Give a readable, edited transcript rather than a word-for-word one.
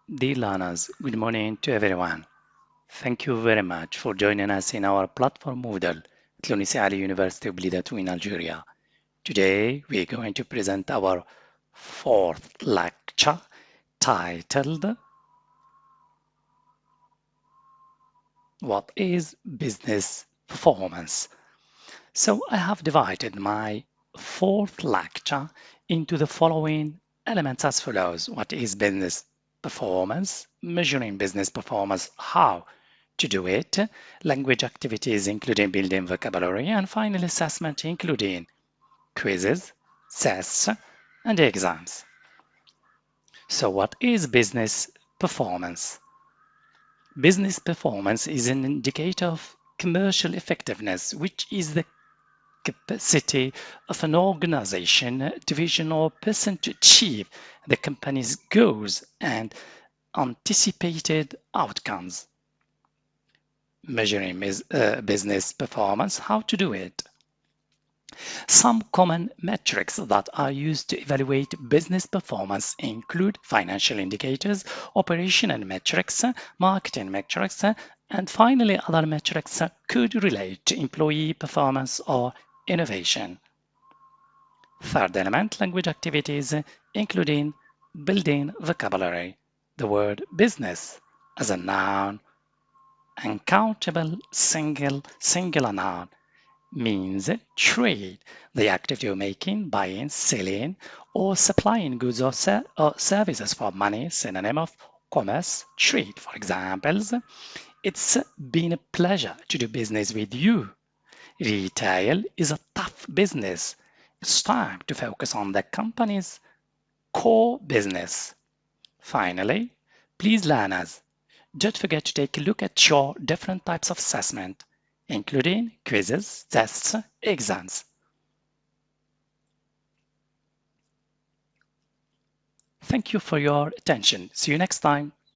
Dear learners, good morning to everyone. Thank you very much for joining us in our platform model at Lunis Ali University of Blida in Algeria. Today, we are going to present our fourth lecture titled What is Business Performance? So, I have divided my fourth lecture into the following elements as follows. What is business performance? Measuring business performance, how to do it, language activities including building vocabulary, and final assessment including quizzes, tests, and exams. So what is business performance? Business performance is an indicator of commercial effectiveness, which is the capacity of an organization, division, or person to achieve the company's goals and anticipated outcomes. Measuring business performance, how to do it. Some common metrics that are used to evaluate business performance include financial indicators, operational metrics, marketing metrics, and finally other metrics could relate to employee performance or innovation. Third element, language activities, including building vocabulary. The word business as a noun, uncountable singular noun, means trade, the activity of making, buying, selling, or supplying goods or services for money, synonym of commerce, trade. For examples, it's been a pleasure to do business with you. Retail is a tough business. It's time to focus on the company's core business. Finally, please learners, don't forget to take a look at your different types of assessment, including quizzes, tests, exams. Thank you for your attention. See you next time.